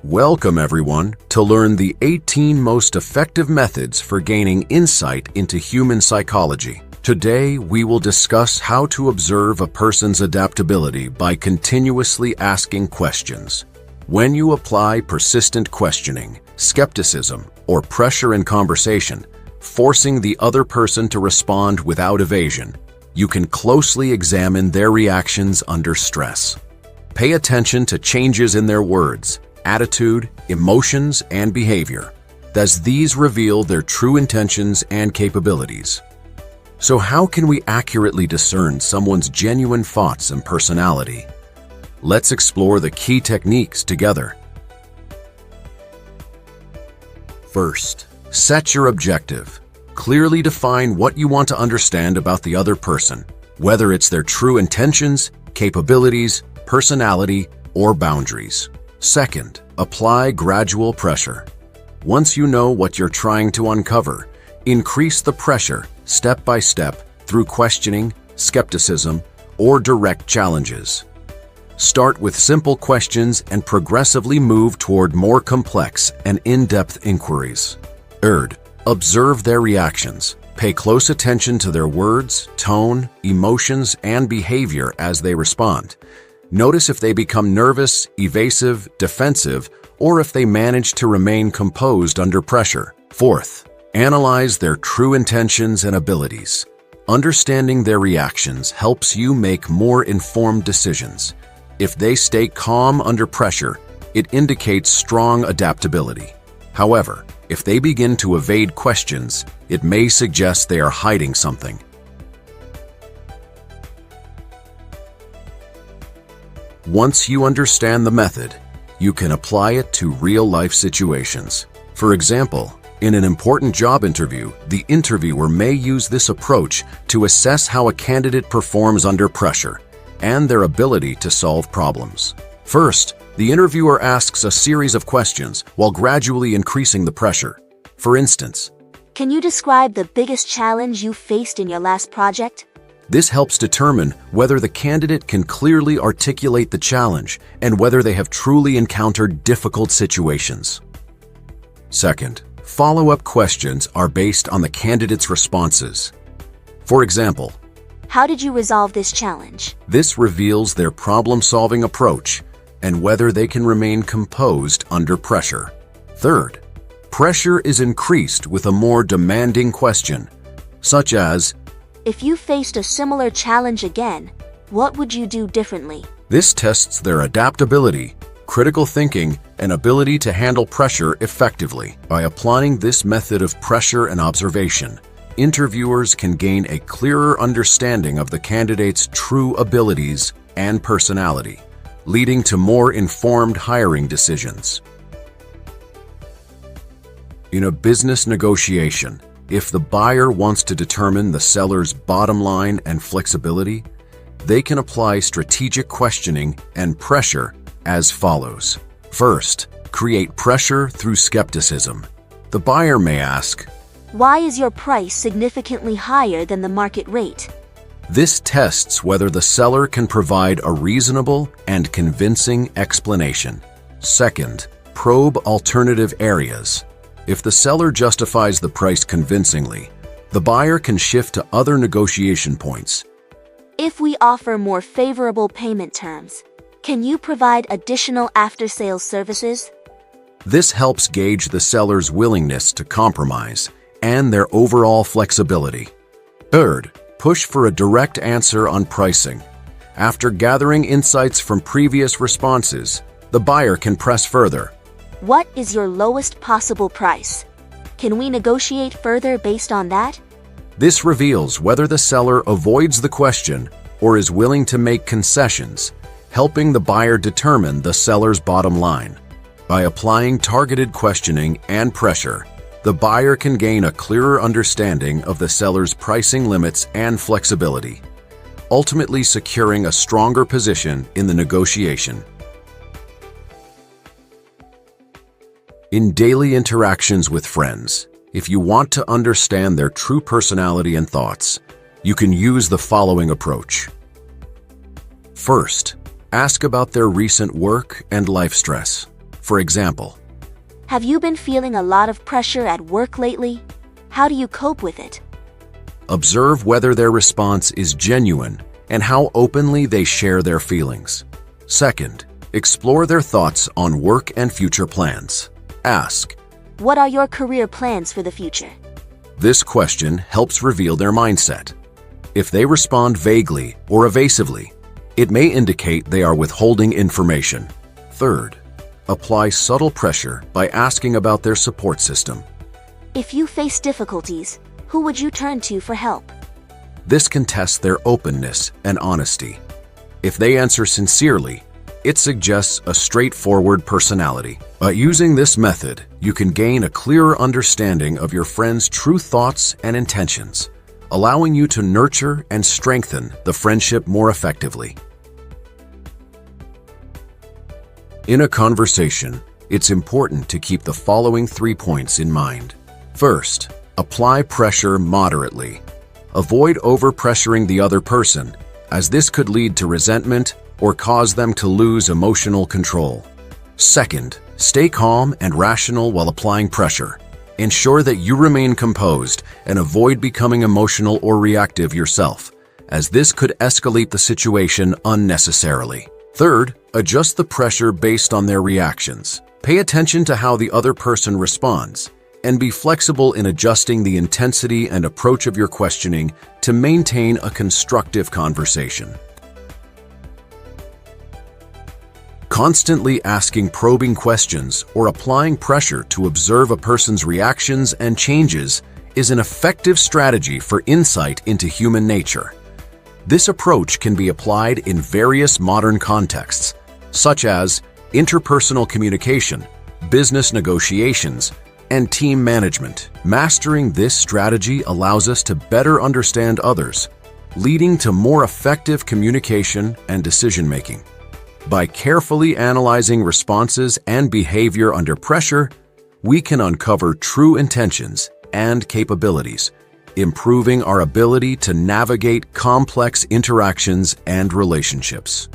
Welcome everyone to learn the 18 most effective methods for gaining insight into human psychology. Today, we will discuss how to observe a person's adaptability by continuously asking questions. When you apply persistent questioning, skepticism, or pressure in conversation, forcing the other person to respond without evasion, you can closely examine their reactions under stress. Pay attention to changes in their words, attitude, emotions, and behavior, as these reveal their true intentions and capabilities. So how can we accurately discern someone's genuine thoughts and personality? Let's explore the key techniques together. First, set your objective. Clearly define what you want to understand about the other person, whether it's their true intentions, capabilities, personality, or boundaries. Second, apply gradual pressure. Once you know what you're trying to uncover, increase the pressure step by step through questioning, skepticism, or direct challenges. Start with simple questions and progressively move toward more complex and in-depth inquiries. Third, observe their reactions. Pay close attention to their words, tone, emotions, and behavior as they respond. Notice if they become nervous, evasive, defensive, or if they manage to remain composed under pressure. Fourth, analyze their true intentions and abilities. Understanding their reactions helps you make more informed decisions. If they stay calm under pressure, it indicates strong adaptability. However, if they begin to evade questions, it may suggest they are hiding something. Once you understand the method, you can apply it to real-life situations. For example, in an important job interview, the interviewer may use this approach to assess how a candidate performs under pressure and their ability to solve problems. First, the interviewer asks a series of questions while gradually increasing the pressure. For instance, can you describe the biggest challenge you faced in your last project? This helps determine whether the candidate can clearly articulate the challenge and whether they have truly encountered difficult situations. Second, follow-up questions are based on the candidate's responses. For example, how did you resolve this challenge? This reveals their problem-solving approach and whether they can remain composed under pressure. Third, pressure is increased with a more demanding question, such as, if you faced a similar challenge again, what would you do differently? This tests their adaptability, critical thinking, and ability to handle pressure effectively. By applying this method of pressure and observation, interviewers can gain a clearer understanding of the candidate's true abilities and personality, leading to more informed hiring decisions. In a business negotiation, if the buyer wants to determine the seller's bottom line and flexibility, they can apply strategic questioning and pressure as follows. First, create pressure through skepticism. The buyer may ask, why is your price significantly higher than the market rate? This tests whether the seller can provide a reasonable and convincing explanation. Second, probe alternative areas. If the seller justifies the price convincingly, the buyer can shift to other negotiation points. If we offer more favorable payment terms, can you provide additional after-sales services? This helps gauge the seller's willingness to compromise and their overall flexibility. Third, push for a direct answer on pricing. After gathering insights from previous responses, the buyer can press further. What is your lowest possible price? Can we negotiate further based on that? This reveals whether the seller avoids the question or is willing to make concessions, helping the buyer determine the seller's bottom line. By applying targeted questioning and pressure, the buyer can gain a clearer understanding of the seller's pricing limits and flexibility, ultimately securing a stronger position in the negotiation. In daily interactions with friends, if you want to understand their true personality and thoughts, you can use the following approach. First, ask about their recent work and life stress. For example, Have you been feeling a lot of pressure at work lately? How do you cope with it? observe whether their response is genuine and how openly they share their feelings. Second, explore their thoughts on work and future plans. Ask, What are your career plans for the future? this question helps reveal their mindset. If they respond vaguely or evasively, it may indicate they are withholding information. Third, apply subtle pressure by asking about their support system. If you face difficulties, who would you turn to for help? This can test their openness and honesty. If they answer sincerely, it suggests a straightforward personality. By using this method, you can gain a clearer understanding of your friend's true thoughts and intentions, allowing you to nurture and strengthen the friendship more effectively. In a conversation, it's important to keep the following 3 points in mind. First, apply pressure moderately. Avoid overpressuring the other person, as this could lead to resentment or cause them to lose emotional control. Second, stay calm and rational while applying pressure. Ensure that you remain composed and avoid becoming emotional or reactive yourself, as this could escalate the situation unnecessarily. Third, adjust the pressure based on their reactions. Pay attention to how the other person responds, and be flexible in adjusting the intensity and approach of your questioning to maintain a constructive conversation. Constantly asking probing questions or applying pressure to observe a person's reactions and changes is an effective strategy for insight into human nature. This approach can be applied in various modern contexts, such as interpersonal communication, business negotiations, and team management. Mastering this strategy allows us to better understand others, leading to more effective communication and decision-making. By carefully analyzing responses and behavior under pressure, we can uncover true intentions and capabilities, improving our ability to navigate complex interactions and relationships.